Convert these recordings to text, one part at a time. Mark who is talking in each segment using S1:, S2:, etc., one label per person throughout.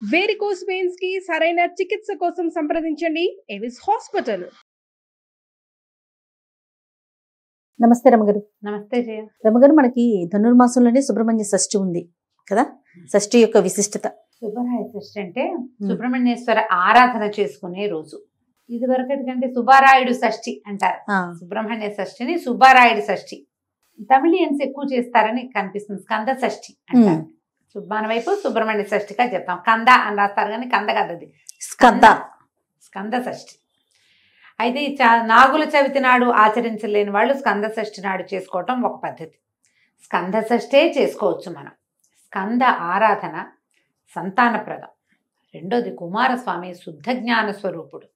S1: Varicose veins కి సరైన చికిత్స కోసం సంప్రదించండి ఎవిస్ హాస్పిటల్.
S2: నమస్తే రమగారు.
S3: నమస్తే జయ.
S2: రమగారు, మనకి ధనుర్మాసంలోనే సుబ్రహ్మణ్య షష్ఠి ఉంది కదా, షష్ఠి యొక్క విశిష్టత.
S3: సుబ్బరాయ షష్ఠి అంటే సుబ్రహ్మణ్యేశ్వర ఆరాధన చేసుకునే రోజు. ఇది వరకటి కంటే సుబ్బారాయుడు షష్ఠి అంటారు. సుబ్రహ్మణ్య షష్ఠిని సుబ్బారాయుడు షష్ఠి. తమిళియన్స్ ఎక్కువ చేస్తారని కనిపిస్తుంది. స్కంద షష్ఠి అంటారు. మన వైపు సుబ్రహ్మణ్య షష్ఠిగా చెప్తాం. కంద అని రాస్తారు కానీ కంద కాదు, అది స్కంద షష్ఠి. అయితే నాగుల చవితి నాడు ఆచరించలేని వాళ్ళు స్కంద షష్ఠి నాడు చేసుకోవటం ఒక పద్ధతి. స్కంద షష్ఠే చేసుకోవచ్చు మనం. స్కంద ఆరాధన సంతానప్రదం. రెండోది కుమారస్వామి శుద్ధ జ్ఞాన స్వరూపుడు.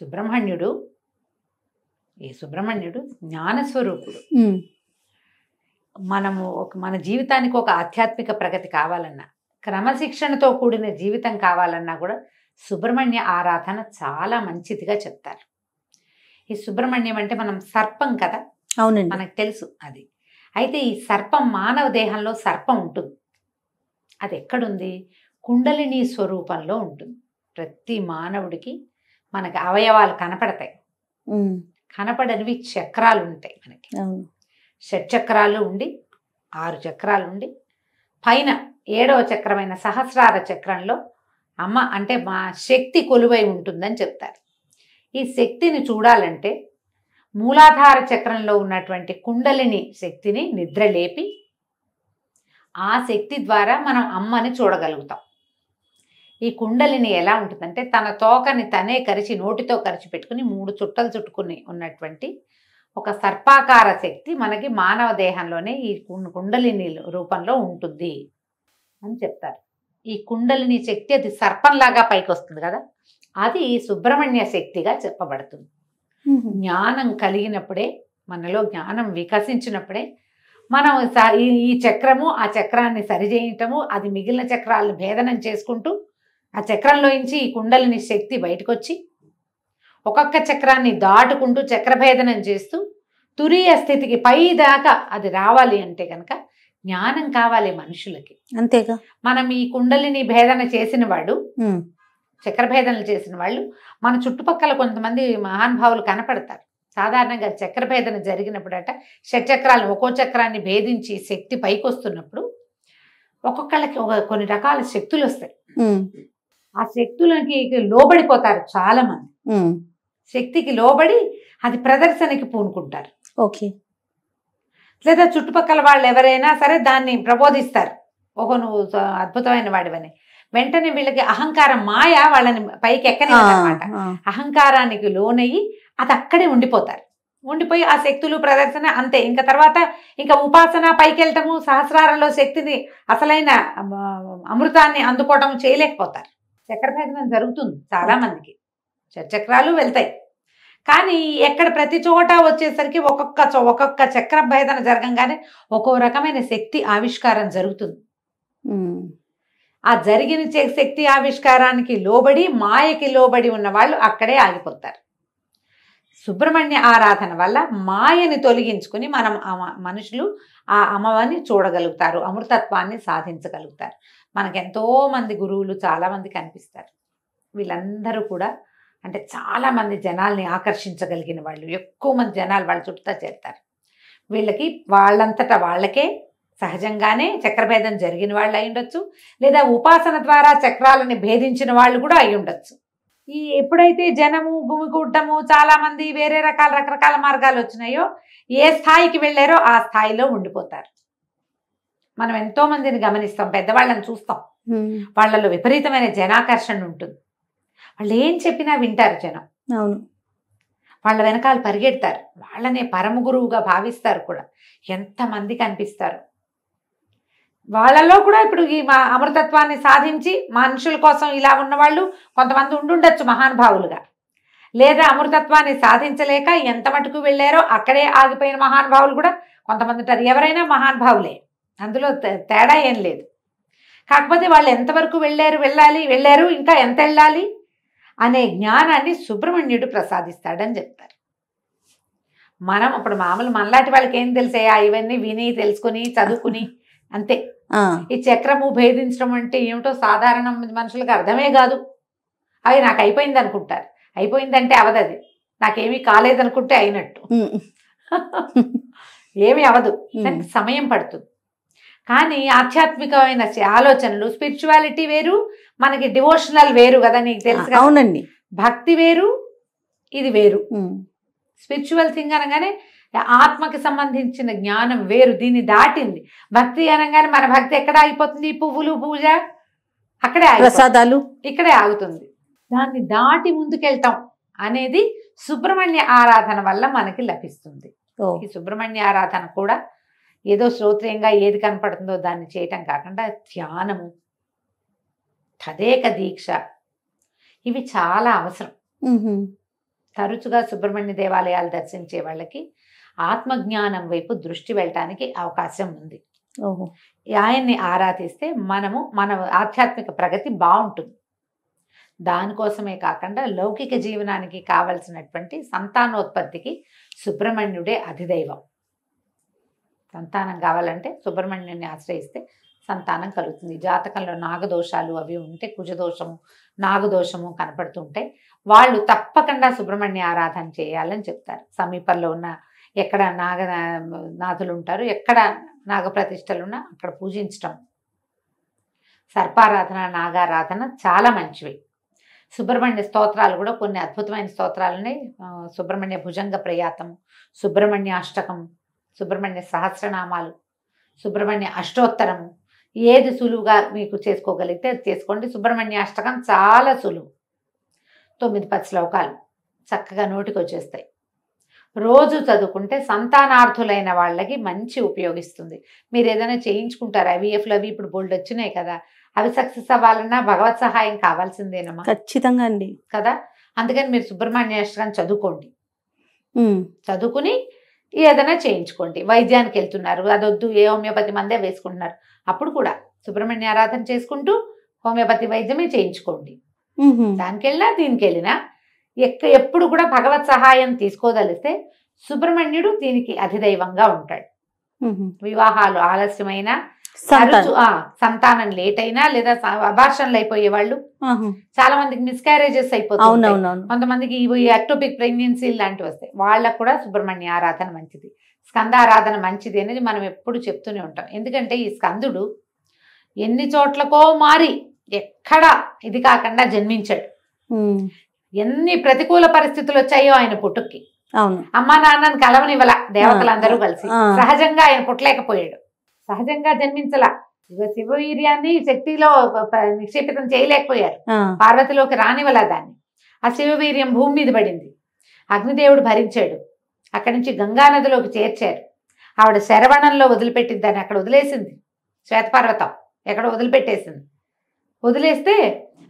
S3: సుబ్రహ్మణ్యుడు జ్ఞానస్వరూపుడు. మనము మన జీవితానికి ఒక ఆధ్యాత్మిక ప్రగతి కావాలన్నా, క్రమశిక్షణతో కూడిన జీవితం కావాలన్నా కూడా సుబ్రహ్మణ్య ఆరాధన చాలా మంచిదిగా చెప్తారు. ఈ సుబ్రహ్మణ్యం అంటే మనం సర్పం కదా,
S2: అవునండి,
S3: మనకు తెలుసు అది. అయితే ఈ సర్పం మానవ దేహంలో సర్పం ఉంటుంది. అది ఎక్కడుంది? కుండలిని స్వరూపంలో ఉంటుంది. ప్రతి మానవుడికి మనకి అవయవాలు కనపడతాయి. కనపడనివి చక్రాలు ఉంటాయి మనకి. షట్చక్రాలు ఉండి 6 చక్రాలు ఉండి పైన 7వ చక్రమైన సహస్రార చక్రంలో అమ్మ అంటే మా శక్తి కొలువై ఉంటుందని చెప్తారు. ఈ శక్తిని చూడాలంటే మూలాధార చక్రంలో ఉన్నటువంటి కుండలిని శక్తిని నిద్రలేపి ఆ శక్తి ద్వారా మనం అమ్మని చూడగలుగుతాం. ఈ కుండలిని ఎలా ఉంటుందంటే తన తోకని తనే కరిచి నోటితో కరిచి పెట్టుకుని 3 చుట్టలు చుట్టుకుని ఉన్నటువంటి ఒక సర్పాకార శక్తి మనకి మానవ దేహంలోనే ఈ కుండలిని రూపంలో ఉంటుంది అని చెప్తారు. ఈ కుండలిని శక్తి అది సర్పంలాగా పైకి వస్తుంది కదా, అది సుబ్రహ్మణ్య శక్తిగా చెప్పబడుతుంది. జ్ఞానం కలిగినప్పుడే, మనలో జ్ఞానం వికసించినప్పుడే మనం ఈ చక్రము ఆ చక్రాన్ని సరిచేయటము, అది మిగిలిన చక్రాలను భేదనం చేసుకుంటూ ఆ చక్రంలోంచి ఈ కుండలిని శక్తి బయటకు వచ్చి ఒక్కొక్క చక్రాన్ని దాటుకుంటూ చక్రభేదనం చేస్తూ తురీయ స్థితికి పై దాకా అది రావాలి అంటే కనుక జ్ఞానం కావాలి మనుషులకి.
S2: అంతేగా
S3: మనం ఈ కుండలిని భేదన చేసిన వాడు, చక్రభేదనలు చేసిన వాళ్ళు మన చుట్టుపక్కల కొంతమంది మహానుభావులు కనపడతారు. సాధారణంగా చక్రభేదన జరిగినప్పుడట షట్చక్రాలను ఒక్కో చక్రాన్ని భేదించి శక్తి పైకి వస్తున్నప్పుడు ఒక్కొక్కళ్ళకి కొన్ని రకాల శక్తులు వస్తాయి. ఆ శక్తులకి లోబడిపోతారు చాలా మంది. శక్తికి లోబడి అది ప్రదర్శనకి పూనుకుంటారు.
S2: ఓకే.
S3: లేదా చుట్టుపక్కల వాళ్ళు ఎవరైనా సరే దాన్ని ప్రబోధిస్తారు, ఓహో నువ్వు అద్భుతమైన వాడివని. వెంటనే వీళ్ళకి అహంకారం మాయ వాళ్ళని పైకి ఎక్కనివ్వదన్నమాట. అహంకారానికి లోనయ్యి అది అక్కడే ఉండిపోతారు. ఉండిపోయి ఆ శక్తులు ప్రదర్శన అంతే. ఇంకా తర్వాత ఇంకా ఉపాసన పైకి వెళ్ళటము, సహస్రారంలో శక్తిని అసలైన అమృతాన్ని అందుకోవటం చేయలేకపోతారు. చక్రభేదనం జరుగుతుంది చాలా మందికి, చక్రాలు వెళ్తాయి. కానీ ఎక్కడ ప్రతి చోట వచ్చేసరికి ఒక్కొక్క చక్ర భేదన జరగంగానే ఒక్కో రకమైన శక్తి ఆవిష్కారం జరుగుతుంది. ఆ జరిగిన శక్తి ఆవిష్కారానికి లోబడి మాయకి లోబడి ఉన్న వాళ్ళు అక్కడే ఆగిపోతారు. సుబ్రహ్మణ్య ఆరాధన వల్ల మాయని తొలగించుకుని మనం మనుషులు ఆ అమ్మవారిని చూడగలుగుతారు, అమృతత్వాన్ని సాధించగలుగుతారు. మనకు ఎంతోమంది గురువులు చాలామంది కనిపిస్తారు. వీళ్ళందరూ కూడా అంటే చాలామంది జనాల్ని ఆకర్షించగలిగిన వాళ్ళు, ఎక్కువ మంది జనాలు వాళ్ళ చుట్టూ చేరుతారు. వీళ్ళకి వాళ్ళంతటా వాళ్ళకే సహజంగానే చక్రభేదం జరిగిన వాళ్ళు అయి ఉండొచ్చు, లేదా ఉపాసన ద్వారా చక్రాలని భేదించిన వాళ్ళు కూడా అయి ఉండొచ్చు. ఈ ఎప్పుడైతే జనము గుమికూడటము చాలామంది వేరే రకరకాల మార్గాలు వచ్చినాయో, ఏ స్థాయికి వెళ్ళారో ఆ స్థాయిలో ఉండిపోతారు. మనం ఎంతో మందిని గమనిస్తాం, పెద్దవాళ్ళని చూస్తాం, వాళ్ళలో విపరీతమైన జనాకర్షణ ఉంటుంది. వాళ్ళు ఏం చెప్పినా వింటారు జనం.
S2: అవును,
S3: వాళ్ళ వెనకాల పరిగెడతారు, వాళ్ళనే పరమ గురువుగా భావిస్తారు కూడా. ఎంతమంది కనిపిస్తారు వాళ్ళలో కూడా. ఇప్పుడు ఈ అమృతత్వాన్ని సాధించి మనుషుల కోసం ఇలా ఉన్నవాళ్ళు కొంతమంది ఉండుండొచ్చు మహానుభావులుగా, లేదా అమృతత్వాన్ని సాధించలేక ఎంత మటుకు వెళ్ళారో అక్కడే ఆగిపోయిన మహానుభావులు కూడా కొంతమంది ఉంటారు. ఎవరైనా మహానుభావులే, అందులో తేడా ఏం లేదు. కాకపోతే వాళ్ళు ఎంతవరకు వెళ్ళారు, ఇంకా ఎంత వెళ్ళాలి అనే జ్ఞానాన్ని సుబ్రహ్మణ్యుడు ప్రసాదిస్తాడని చెప్తారు. మనం ఇప్పుడు మామూలు మనలాంటి వాళ్ళకి ఏం తెలిసే, ఇవన్నీ విని తెలుసుకుని చదువుకుని అంతే. ఈ చక్రము భేదించడం అంటే ఏమిటో సాధారణ మనుషులకు అర్థమే కాదు. అవి నాకు అయిపోయింది అనుకుంటారు. అయిపోయిందంటే అవదది. నాకేమీ కాలేదనుకుంటే అయినట్టు. ఏమీ అవదు, దానికి సమయం పడుతుంది. కానీ ఆధ్యాత్మికమైన ఆలోచనలు, స్పిరిచువాలిటీ వేరు, మనకి డివోషనల్ వేరు కదా, నీకు తెలుసు కదా.
S2: అవునండి.
S3: భక్తి వేరు, ఇది వేరు. స్పిరిచువల్ థింగ్ అనగానే ఆత్మకి సంబంధించిన జ్ఞానం వేరు, దీన్ని దాటింది. భక్తి అనగానే మన భక్తి ఎక్కడ ఆగిపోతుంది? పువ్వులు, పూజ అక్కడే
S2: ప్రసాదాలు
S3: ఇక్కడే ఆగుతుంది. దాన్ని దాటి ముందుకెళ్తాం అనేది సుబ్రహ్మణ్య ఆరాధన వల్ల మనకి లభిస్తుంది. ఈ సుబ్రహ్మణ్య ఆరాధన కూడా ఏదో శ్రోత్రియంగా ఏది కనపడుతుందో దాన్ని చేయటం కాకుండా ధ్యానము, తదేక దీక్ష, ఇవి చాలా అవసరం. తరచుగా సుబ్రహ్మణ్య దేవాలయాలు దర్శించే వాళ్ళకి ఆత్మజ్ఞానం వైపు దృష్టి వెళ్ళటానికి అవకాశం ఉంది. ఆయన్ని ఆరాధిస్తే మన ఆధ్యాత్మిక ప్రగతి బాగుంటుంది. దానికోసమే కాకుండా లౌకిక జీవనానికి కావలసినటువంటి సంతానోత్పత్తికి సుబ్రహ్మణ్యుడే అధిదైవం. సంతానం కావాలంటే సుబ్రహ్మణ్యుని ఆశ్రయిస్తే సంతానం కలుగుతుంది. జాతకంలో నాగదోషాలు అవి ఉంటే, కుజదోషము, నాగదోషము కనపడుతుంటే వాళ్ళు తప్పకుండా సుబ్రహ్మణ్య ఆరాధన చేయాలని చెప్తారు. సమీపంలో ఉన్న ఎక్కడ నాగనాథులు ఉంటారు, ఎక్కడ నాగప్రతిష్టలు ఉన్నా అక్కడ పూజించటం. సర్పారాధన, నాగారాధన చాలా మంచివి. సుబ్రహ్మణ్య స్తోత్రాలు కూడా కొన్ని అద్భుతమైన స్తోత్రాలని, సుబ్రహ్మణ్య భుజంగ ప్రయాతము, సుబ్రహ్మణ్య అష్టకం, సుబ్రహ్మణ్య సహస్రనామాలు, సుబ్రహ్మణ్య అష్టోత్తరము, ఏది సులువుగా మీకు చేసుకోగలిగితే అది చేసుకోండి. సుబ్రహ్మణ్య అష్టకం చాలా సులువు, 9-10 శ్లోకాలు చక్కగా నోటికి వచ్చేస్తాయి. రోజు చదువుకుంటే సంతానార్థులైన వాళ్ళకి మంచి ఉపయోగిస్తుంది. మీరు ఏదైనా చేయించుకుంటారు, ఐవీఎఫ్లు అవి ఇప్పుడు బోల్డ్ వచ్చినాయి కదా, అవి సక్సెస్ అవ్వాలన్నా భగవత్ సహాయం కావాల్సిందేనమ్మా.
S2: ఖచ్చితంగా అండి
S3: కదా. అందుకని మీరు సుబ్రహ్మణ్య అష్టకం చదువుకోండి. చదువుకుని ఏదైనా చేయించుకోండి. వైద్యానికి వెళ్తున్నారు, అదొద్దు, ఏ హోమియోపతి మందే వేసుకుంటున్నారు, అప్పుడు కూడా సుబ్రహ్మణ్య ఆరాధన చేసుకుంటూ హోమియోపతి వైద్యమే చేయించుకోండి. దానికి వెళ్ళినా దీనికి వెళ్ళినా ఎప్పుడు కూడా భగవత్ సహాయం తీసుకోదలిస్తే సుబ్రహ్మణ్యుడు దీనికి అధిదైవంగా ఉంటాడు. వివాహాలు ఆలస్యమైన, సంతానం లేట్ అయినా, లేదా అబార్షన్లు అయిపోయే వాళ్ళు చాలా మందికి, మిస్క్యారేజెస్ అయిపోతుంది, కొంతమందికి ఎక్టోపిక్ ప్రెగ్నెన్సీ లాంటివి వస్తాయి, వాళ్ళకు కూడా సుబ్రహ్మణ్య ఆరాధన మంచిది, స్కందారాధన మంచిది అనేది మనం ఎప్పుడు చెప్తూనే ఉంటాం. ఎందుకంటే ఈ స్కందుడు ఎన్ని చోట్లకో మారి ఎక్కడ ఇది కాకుండా జన్మించాడు. ఎన్ని ప్రతికూల పరిస్థితులు వచ్చాయో ఆయన పుట్టుకి, అమ్మా నాన్నని కలవనివ్వల దేవతలందరూ కలిసి, సహజంగా ఆయన పుట్టలేకపోయాడు, సహజంగా జన్మించలా. శివవీర్యాన్ని శక్తిలో నిక్షేపితం చేయలేకపోయారు, పార్వతిలోకి రానివ్వలా దాన్ని. ఆ శివవీర్యం భూమి మీద పడింది, అగ్నిదేవుడు భరించాడు, అక్కడి నుంచి గంగానదిలోకి చేర్చారు. ఆవిడ శరవణంలో వదిలిపెట్టింది, దాన్ని అక్కడ వదిలేసింది. శ్వేతపర్వతం ఎక్కడ వదిలిపెట్టేసింది. వదిలేస్తే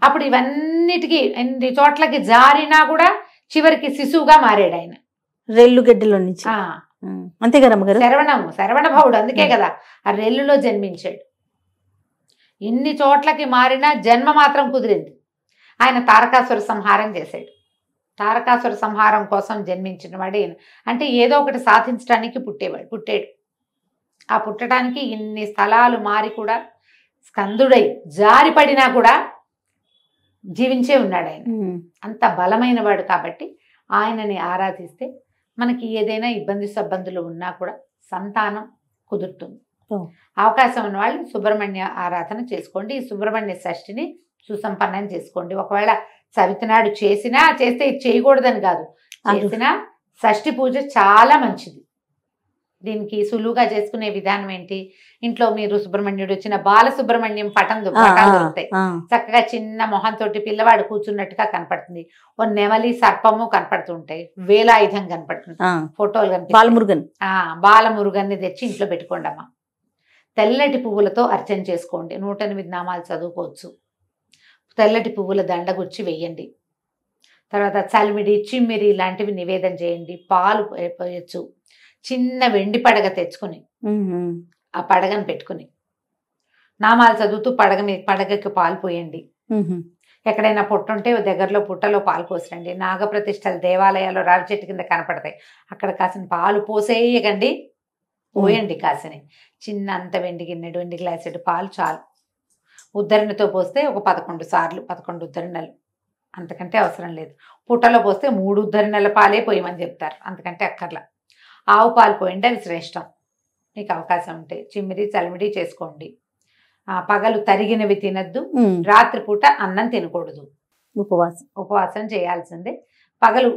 S3: అప్పుడు ఇవన్నిటికీ ఎన్ని చోట్లకి జారినా కూడా చివరికి శిశువుగా మారాడు ఆయన,
S2: రెల్లు గడ్డలో నుంచి. అంతే కదా అమ్మగారు,
S3: శరవణ భవుడు, అందుకే కదా ఆ రెల్లులో జన్మించాడు. ఇన్ని చోట్లకి మారినా జన్మ మాత్రం కుదిరింది. ఆయన తారకాసుర సంహారం చేశాడు. తారకాసుర సంహారం కోసం జన్మించిన వాడు ఈయన. అంటే ఏదో ఒకటి సాధించడానికి పుట్టాడు. ఆ పుట్టడానికి ఇన్ని స్థలాలు మారి కూడా స్కందుడై జారిపడినా కూడా జీవించే ఉన్నాడు ఆయన. అంత బలమైన వాడు కాబట్టి ఆయనని ఆరాధిస్తే మనకి ఏదైనా ఇబ్బంది సబ్బందులు ఉన్నా కూడా సంతానం కుదురుతుంది. అవకాశం ఉన్న వాళ్ళు సుబ్రహ్మణ్య ఆరాధన చేసుకోండి. ఈ సుబ్రహ్మణ్య షష్ఠిని సుసంపన్నం చేసుకోండి. ఒకవేళ చవితినాడు చేస్తే ఇది చేయకూడదని కాదు, చేసిన షష్ఠి పూజ చాలా మంచిది. దీనికి సులువుగా చేసుకునే విధానం ఏంటి, ఇంట్లో మీరు సుబ్రహ్మణ్యుడు వచ్చిన బాలసుబ్రహ్మణ్యం పటాలు దొరుకుతాయి. చక్కగా చిన్న మొహంతో పిల్లవాడు కూర్చున్నట్టుగా కనపడుతుంది. ఓ నెమలి, సర్పము కనపడుతుంటాయి, వేలాయుధం కనపడుతుంది, ఫోటోలు కనిపిస్తాయి. బాలమురుగన్ని తెచ్చి ఇంట్లో పెట్టుకోండి అమ్మా. తెల్లటి పువ్వులతో అర్చన చేసుకోండి. 108 నామాలు చదువుకోవచ్చు. తెల్లటి పువ్వుల దండగుచ్చి వేయండి. తర్వాత చలిమిడి, చిమ్మిరి ఇలాంటివి నివేదన చేయండి. పాలు పోయచ్చు. చిన్న వెండి పడగ తెచ్చుకుని ఆ పడగను పెట్టుకుని నామాలు చదువుతూ పడగకి పాలు పోయండి. ఎక్కడైనా పుట్ట ఉంటే దగ్గరలో పుట్టలో పాలు పోసరండి. నాగప్రతిష్టలు దేవాలయాల్లో రావి చెట్టు కింద కనపడతాయి, అక్కడ కాసిన పాలు పోసేయకండి. పోయండి కాసిని. చిన్న అంత వెండి గిన్నెడు, వెండి గ్లాసెడు పాలు చాలు. ఉద్ధరణతో పోస్తే ఒక 11 సార్లు, 11 ఉద్ధరణలు, అంతకంటే అవసరం లేదు. పుట్టలో పోస్తే 3 ఉద్ధరణల పాలే పోయమని చెప్తారు, అంతకంటే అక్కర్లా. ఆవు పాలు పోయండి, అవి శ్రేష్టం. మీకు అవకాశం ఉంటే చిమ్మిడి చలిమిడి చేసుకోండి. పగలు తరిగినవి తినద్దు, రాత్రిపూట అన్నం తినకూడదు, ఉపవాసం చేయాల్సిందే. పగలు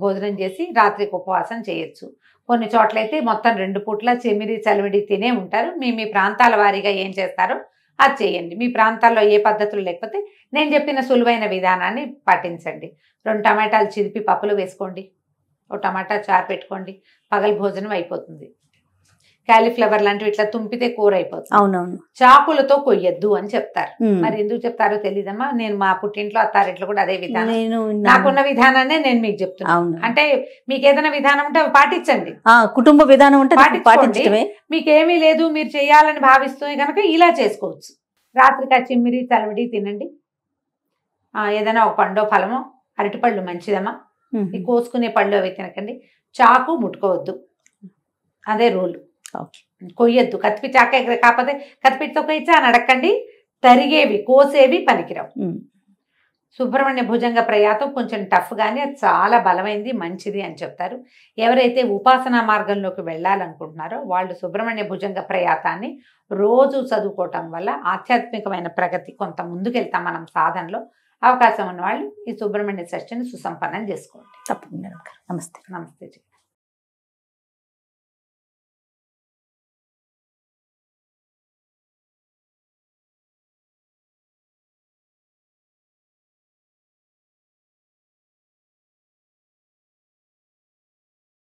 S3: భోజనం చేసి రాత్రికి ఉపవాసం చేయొచ్చు. కొన్ని చోట్లయితే మొత్తం 2 పూట్ల చిమిడి చలిమిడి తినే ఉంటారు. మీ ప్రాంతాల వారీగా ఏం చేస్తారో అది చేయండి. మీ ప్రాంతాల్లో ఏ పద్ధతులు లేకపోతే నేను చెప్పిన సులువైన విధానాన్ని పాటించండి. 2 టమాటాలు చిదిపి పప్పులు వేసుకోండి, ఒక టమాటా చారు పెట్టుకోండి, పగలు భోజనం అయిపోతుంది. క్యాలీఫ్లవర్ లాంటివి ఇట్లా తుంపితే కూర అయిపోతుంది.
S2: అవునవును.
S3: చాకులతో కొయ్యొద్దు అని చెప్తారు. మరి ఎందుకు చెప్తారో తెలీదమ్మా. నేను మా పుట్టింట్లో అత్తారింట్లో కూడా అదే విధానం, నాకున్న విధానాన్ని నేను మీకు చెప్తున్నాను. అంటే మీకు ఏదైనా విధానం ఉంటే అవి పాటించండి.
S2: కుటుంబ విధానం ఉంటే పాటించడమే.
S3: మీకేమీ లేదు మీరు చేయాలని భావిస్తూ కనుక ఇలా చేసుకోవచ్చు. రాత్రికి ఆ చిమ్మిరి చలిమిడి తినండి. ఏదైనా ఒక పండో ఫలమో, అరటిపళ్ళు మంచిదమ్మా. ఈ కోసుకునే పళ్ళు అవి తినకండి. చాకు ముట్టుకోవద్దు, అదే రూల్. కొయ్యొద్దు, కత్తిపి చాక కాకపోతే కత్తిపితో కొయ్యచ్చా అని అడగండి. తరిగేవి కోసేవి పనికిరావు. సుబ్రహ్మణ్య భుజంగ ప్రయాతం కొంచెం టఫ్ కానీ అది చాలా బలమైంది, మంచిది అని చెప్తారు. ఎవరైతే ఉపాసనా మార్గంలోకి వెళ్ళాలనుకుంటున్నారో వాళ్ళు సుబ్రహ్మణ్య భుజంగ ప్రయాతాన్ని రోజు చదువుకోవటం వల్ల ఆధ్యాత్మికమైన ప్రగతి కొంత ముందుకెళ్తాం మనం సాధనలో. అవకాశం ఉన్న వాళ్ళు ఈ సుబ్రహ్మణ్య షష్ఠిని సుసంపన్నం చేసుకోండి.
S2: తప్పకుండా. నమస్తే.
S3: నమస్తే.